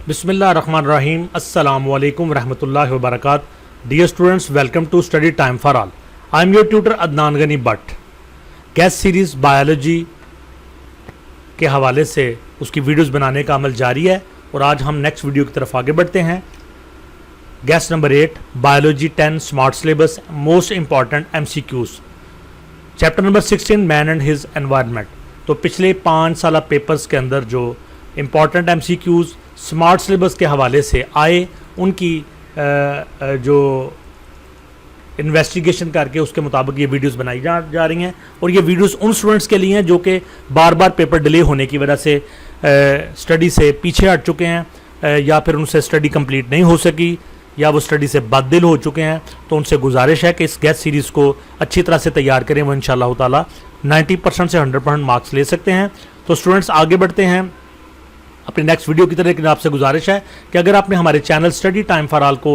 बिस्मिल्लाहिर्रहमानिर्रहीम अस्सलामु अलैकुम रहमतुल्लाहि व बरकातहू। Dear students, welcome to study time for all. I am your tutor Adnan Gani Bhatt. Guess series biology के हवाले से उसकी वीडियोस बनाने का अमल जारी है और आज हम नेक्स्ट वीडियो की तरफ आगे बढ़ते हैं। Gas number 8 biology 10 smart syllabus most important MCQs chapter number 16 man and his environment. तो पिछले 5 साल पेपर्स के अंदर जो इम्पॉर्टेंट MCQs स्मार्ट सिलेबस के हवाले से आए उनकी जो इन्वेस्टिगेशन करके उसके मुताबिक ये वीडियोस बनाई जा रही हैं। और ये वीडियोस उन स्टूडेंट्स के लिए हैं जो कि बार बार पेपर डिले होने की वजह से स्टडी से पीछे हट चुके हैं या फिर उनसे स्टडी कंप्लीट नहीं हो सकी या वो स्टडी से बददिल हो चुके हैं। तो उनसे गुजारिश है कि इस गैस सीरीज़ को अच्छी तरह से तैयार करें। वो इंशाअल्लाह ताला 90% से 100% मार्क्स ले सकते हैं। तो स्टूडेंट्स आगे बढ़ते हैं अपनी नेक्स्ट वीडियो की तरह। लेकिन आपसे गुजारिश है कि अगर आपने हमारे channel study time for all को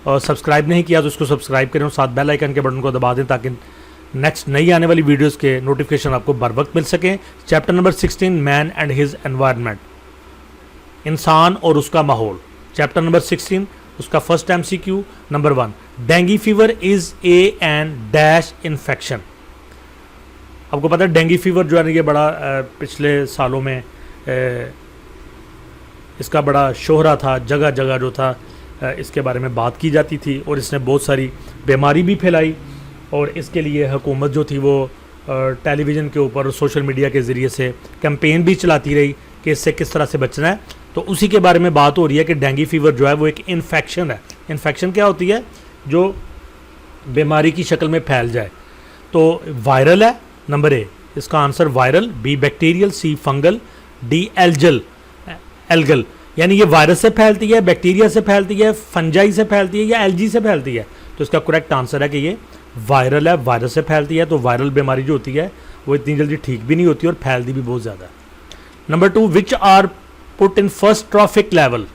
सब्सक्राइब नहीं किया तो उसको सब्सक्राइब करें और साथ बेल आइकन के बटन को दबा दें ताकि नेक्स्ट नई आने वाली वीडियोस के नोटिफिकेशन आपको बर वक्त मिल सकें। Chapter number 16 man and his environment, इंसान और उसका माहौल। चैप्टर नंबर 16 उसका first MCQ number 1 dengue fever is an dash infection. आपको पता है डेंगू फीवर जो है ये बड़ा पिछले सालों में इसका बड़ा शोहरा था, जगह जगह जो था इसके बारे में बात की जाती थी और इसने बहुत सारी बीमारी भी फैलाई। और इसके लिए हुकूमत जो थी वो टेलीविज़न के ऊपर सोशल मीडिया के ज़रिए से कैंपेन भी चलाती रही कि इससे किस तरह से बचना है। तो उसी के बारे में बात हो रही है कि डेंगू फीवर जो है वो एक इन्फेक्शन है। इन्फेक्शन क्या होती है? जो बीमारी की शक्ल में फैल जाए। तो वायरल है नंबर A, इसका answer viral, B bacterial, C fungal, D algal. यानी ये वायरस से फैलती है, बैक्टीरिया से फैलती है, फंजाई से फैलती है या एल्गी से फैलती है। तो इसका करेक्ट आंसर है कि ये वायरल है, वायरस से फैलती है। तो वायरल बीमारी जो होती है वो इतनी जल्दी ठीक भी नहीं होती और फैलती भी बहुत ज़्यादा। Number 2 which are put in first trophic level.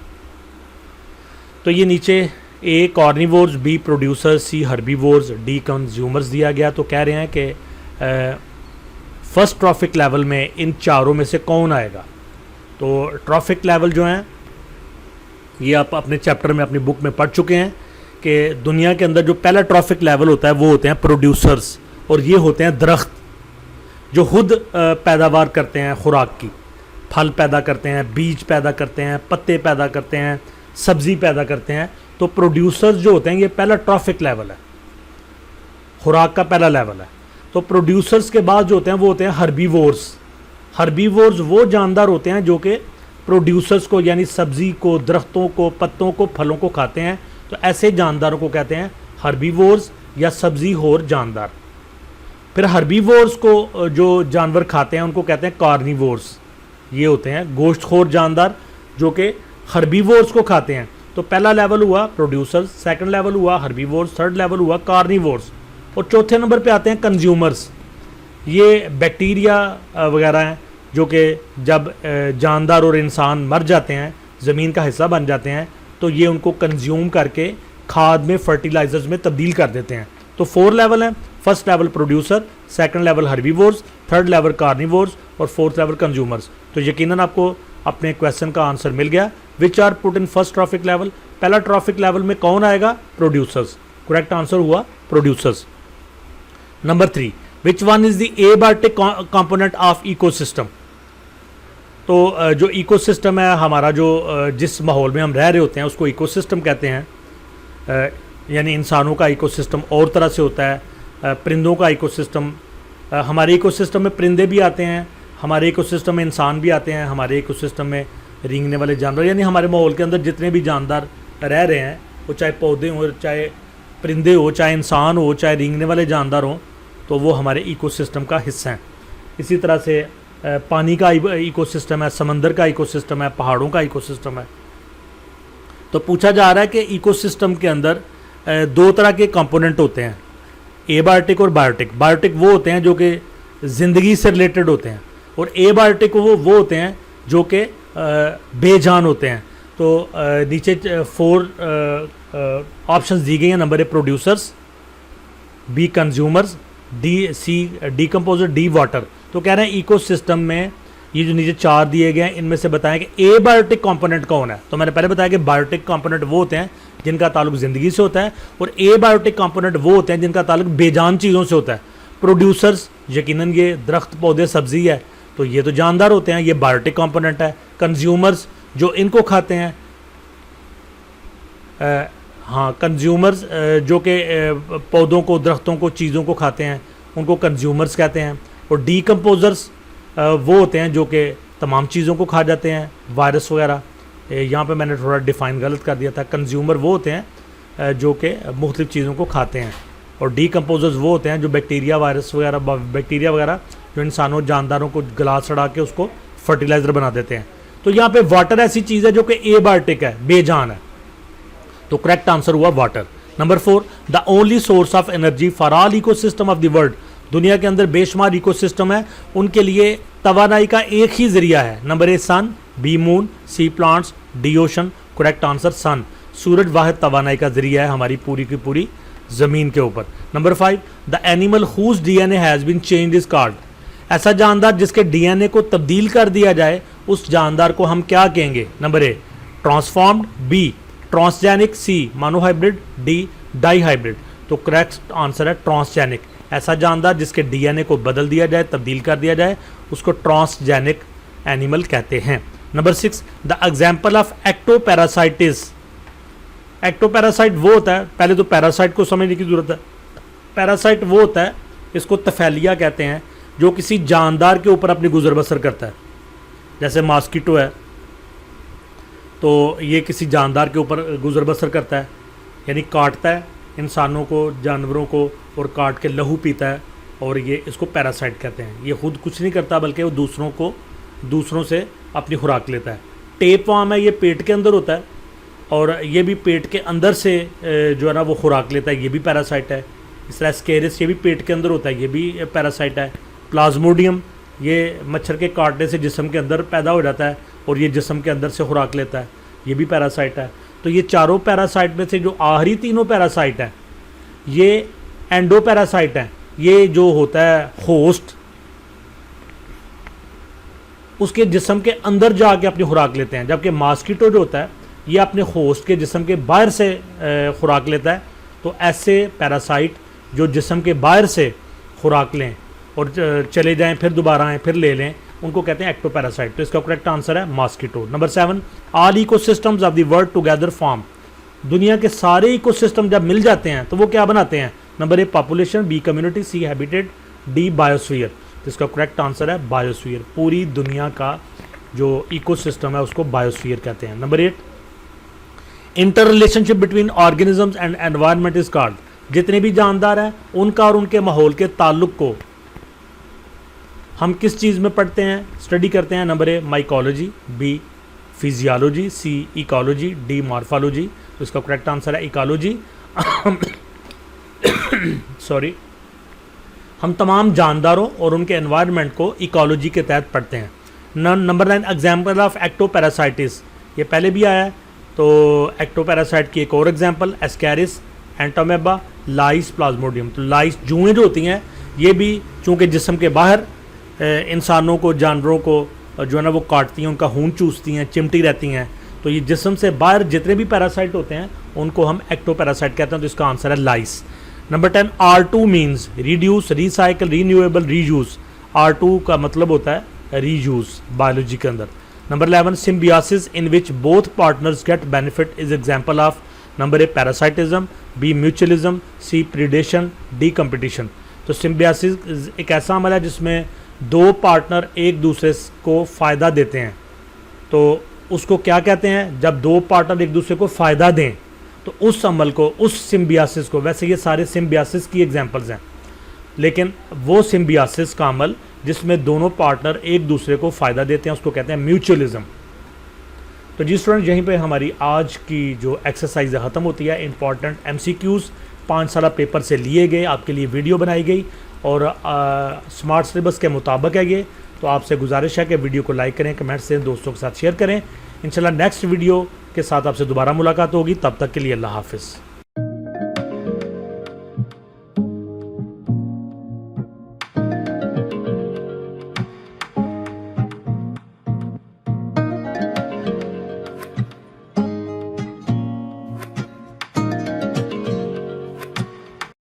तो ये नीचे A carnivores, B producers, C herbivores, D consumers दिया गया। तो कह रहे हैं कि फर्स्ट ट्रॉफिक लेवल में इन चारों में से कौन आएगा। तो ट्रॉफिक लेवल जो हैं ये आप अपने चैप्टर में अपनी बुक में पढ़ चुके हैं कि दुनिया के अंदर जो पहला ट्रॉफिक लेवल होता है वो होते हैं प्रोड्यूसर्स। और ये होते हैं दरख्त जो खुद पैदावार करते हैं खुराक की, फल पैदा करते हैं, बीज पैदा करते हैं, पत्ते पैदा करते हैं, सब्ज़ी पैदा करते हैं। तो प्रोड्यूसर्स जो होते हैं ये पहला ट्रॉफिक लेवल है, खुराक का पहला लेवल है। तो प्रोड्यूसर्स के बाद जो होते हैं वो होते हैं हर्बीवोर्स। हर्बीवोर्स वो जानदार होते हैं जो कि प्रोड्यूसर्स को यानी सब्ज़ी को, दरख्तों को, पत्तों को, फलों को खाते हैं। तो ऐसे जानदारों को कहते हैं हर्बीवोर्स या सब्ज़ी खोर जानदार। फिर हर्बीवोर्स को जो जानवर खाते हैं उनको कहते हैं कार्निवोर्स। ये होते हैं गोश्तखोर जानदार जो कि हर्बीवोर्स को खाते हैं। तो पहला लेवल हुआ प्रोड्यूसर्स, सेकंड लेवल हुआ हर्बीवोर्स, थर्ड लेवल हुआ कार्निवोर्स और चौथे नंबर पे आते हैं कंज्यूमर्स। ये बैक्टीरिया वगैरह हैं जो कि जब जानदार और इंसान मर जाते हैं, ज़मीन का हिस्सा बन जाते हैं, तो ये उनको कंज्यूम करके खाद में, फर्टिलाइजर्स में तब्दील कर देते हैं। तो 4 लेवल हैं। First level producer, second level herbivores, third level carnivores और फोर्थ लेवल कंज्यूमर्स। तो यकीनन आपको अपने क्वेश्चन का आंसर मिल गया। Which are put in first trophic level, पहला ट्रॉफिक लेवल में कौन आएगा? प्रोड्यूसर्स। करेक्ट आंसर हुआ producers. Number 3 which one is the abiotic component of ecosystem. तो जो इकोसिस्टम है हमारा, जो जिस माहौल में हम रह रहे होते हैं उसको इकोसिस्टम कहते हैं। यानी इंसानों का इकोसिस्टम और तरह से होता है, परिंदों का इकोसिस्टम। हमारे इकोसिस्टम में परिंदे भी आते हैं, हमारे इकोसिस्टम में इंसान भी आते हैं, हमारे इकोसिस्टम में रेंगने वाले जानवर, यानी हमारे माहौल के अंदर जितने भी जानदार रह रहे हैं, वो चाहे पौधे हों, चाहे परिंदे हो, चाहे इंसान हो, चाहे रेंगने वाले जानदार हों, तो वो हमारे इकोसिस्टम का हिस्सा हैं। इसी तरह से पानी का इकोसिस्टम है, समंदर का इकोसिस्टम है, पहाड़ों का इकोसिस्टम है। तो पूछा जा रहा है कि इकोसिस्टम के अंदर 2 तरह के कंपोनेंट होते हैं, एबायोटिक और बायोटिक। बायोटिक वो होते हैं जो कि ज़िंदगी से रिलेटेड होते हैं और एबायोटिक वो होते हैं जो कि बेजान होते हैं। तो नीचे 4 ऑप्शंस दी गई हैं। Number A producers, B consumers, D composer, D water. तो कह रहे हैं इकोसिस्टम में ये जो नीचे 4 दिए गए हैं इनमें से बताएं कि एबायोटिक कंपोनेंट कौन है। तो मैंने पहले बताया कि बायोटिक कंपोनेंट वो होते हैं जिनका ताल्लुक ज़िंदगी से होता है, और एबायोटिक कंपोनेंट वो होते हैं जिनका ताल्लुक बेजान चीज़ों से होता है। प्रोड्यूसर्स, यकीनन ये दरख्त, पौधे, सब्जी है, तो ये तो जानदार होते हैं, ये बायोटिक कंपोनेंट है। कंज्यूमर्स, जो इनको खाते हैं, हाँ कंज्यूमर्स जो कि पौधों को, दरख्तों को, चीज़ों को खाते हैं, उनको कंज्यूमर्स कहते हैं। और डीकम्पोजर्स वो होते हैं जो कि तमाम चीज़ों को खा जाते हैं, वायरस वगैरह। यहाँ पे मैंने थोड़ा डिफ़ाइन गलत कर दिया था। कंज्यूमर वो होते हैं जो कि मुख्तलिफ़ चीज़ों को खाते हैं, और डीकम्पोजर्स वो होते हैं जो बैक्टीरिया, वायरस वगैरह, बैक्टीरिया वगैरह जो इंसानों, जानदारों को गला सड़ा के उसको फर्टिलाइज़र बना देते हैं। तो यहाँ पे वाटर ऐसी चीज़ है जो कि एबायोटिक है, बेजान है, तो करेक्ट आंसर हुआ water. Number 4, the only source of energy for all ecosystem of the world. दुनिया के अंदर बेशुमार इकोसिस्टम है, उनके लिए तवानाई का एक ही जरिया है। Number A sun, B moon, C plants, D ocean. Correct answer sun. सूरज वाहिद तवानाई का जरिया है हमारी पूरी की पूरी ज़मीन के ऊपर। Number 5, the animal whose DNA has been changed is called. ऐसा जानदार जिसके डीएनए को तब्दील कर दिया जाए, उस जानदार को हम क्या कहेंगे? Number A transformed, B transgenic, C monohybrid, D dihybrid. तो करेक्ट आंसर है ट्रांसजेनिक। ऐसा जानदार जिसके डीएनए को बदल दिया जाए, तब्दील कर दिया जाए, उसको ट्रांसजेनिक एनिमल कहते हैं। Number 6, the example of ectoparasites. Ectoparasite वो होता है, पहले तो पैरासाइट को समझने की जरूरत है। पैरासाइट वो होता है, इसको तफैलिया कहते हैं, जो किसी जानदार के ऊपर अपनी गुजर बसर करता है। जैसे मॉस्किटो है, तो ये किसी जानदार के ऊपर गुजर बसर करता है, यानी काटता है इंसानों को, जानवरों को, और काट के लहू पीता है, और ये इसको पैरासाइट कहते हैं। ये खुद कुछ नहीं करता, बल्कि वो दूसरों से अपनी खुराक लेता है। टेपवार्म है, ये पेट के अंदर होता है, और ये भी पेट के अंदर से जो है ना वो खुराक लेता है, ये भी पैरासाइट है। इस तरह स्केरिस, ये भी पेट के अंदर होता है, ये भी पैरासाइट है। प्लाज्मोडियम, ये मच्छर के काटने से जिस्म के अंदर पैदा हो जाता है, और ये जिस्म के अंदर से खुराक लेता है, ये भी पैरासाइट है। तो ये चारों पैरासाइट में से जो आखिरी तीनों पैरासाइट हैं, ये एंडोपैरासाइट हैं। ये जो होता है होस्ट, उसके जिस्म के अंदर जाके अपनी खुराक लेते हैं, जबकि मॉस्किटो जो होता है ये अपने होस्ट के जिस्म के बाहर से खुराक लेता है। तो ऐसे पैरासाइट जो जिस्म के बाहर से खुराक लें और चले जाएं, फिर दोबारा आएँ, फिर ले लें, उनको कहते हैं एक्टोपैरासाइट। तो इसका करेक्ट आंसर है mosquito. Number 7, all ecosystems of the world together form. दुनिया के सारे इकोसिस्टम जब मिल जाते हैं तो वो क्या बनाते हैं? Number A population, B community, C habitat, D biosphere. तो इसका करेक्ट आंसर है बायोस्फीयर। पूरी दुनिया का जो इकोसिस्टम है उसको बायोस्फीयर कहते हैं। Number 8, inter relationship between organisms and environment is called. जितने भी जानदार हैं उनका और उनके माहौल के ताल्लुक को हम किस चीज़ में पढ़ते हैं, स्टडी करते हैं? Number A mycology, B physiology, C ecology, D morphology. तो इसका करेक्ट आंसर है इकोलॉजी। सॉरी, हम तमाम जानदारों और उनके एनवायरनमेंट को इकोलॉजी के तहत पढ़ते हैं। Number 9, example of ectoparasites. ये पहले भी आया है, तो एक्टोपैरासाइट की एक और एग्जाम्पल एस्कैरिस, एंटोमेबा, लाइस, प्लाज्मोडियम। तो लाइस जुएँ जो होती हैं, ये भी चूँकि जिस्म के बाहर इंसानों को, जानवरों को जो है ना वो काटती हैं, उनका खून चूसती हैं, चिमटी रहती हैं, तो ये जिस्म से बाहर जितने भी पैरासाइट होते हैं उनको हम एक्टोपैरासाइट कहते हैं। तो इसका आंसर है lice. Number 10, R2 means reduce, recycle, renewable, reuse. R2 का मतलब होता है रीयूज बायोलॉजी के अंदर। Number 11, symbiosis in which both partners get benefit is example of. Number A parasitism, B mutualism, C predation, D competition. तो symbiosis एक ऐसा अमल है जिसमें दो पार्टनर एक दूसरे को फ़ायदा देते हैं। तो उसको क्या कहते हैं? जब दो पार्टनर एक दूसरे को फ़ायदा दें तो उस अमल को, उस सिम्बियोसिस को, वैसे ये सारे सिम्बियोसिस की एग्जांपल्स हैं, लेकिन वो सिम्बियोसिस का अमल जिसमें दोनों पार्टनर एक दूसरे को फ़ायदा देते हैं उसको कहते हैं म्यूचुअलिज्म। तो जी स्टूडेंट, यहीं पे हमारी आज की जो एक्सरसाइज ख़त्म होती है। इंपॉर्टेंट MCQs 5 साल पेपर से लिए गए, आपके लिए वीडियो बनाई गई और स्मार्ट सिलेबस के मुताबिक है ये। तो आपसे गुजारिश है कि वीडियो को लाइक करें, कमेंट्स दें, दोस्तों के साथ शेयर करें। इंशाल्लाह नेक्स्ट वीडियो के साथ आपसे दोबारा मुलाकात होगी। तब तक के लिए अल्लाह हाफ़िज़।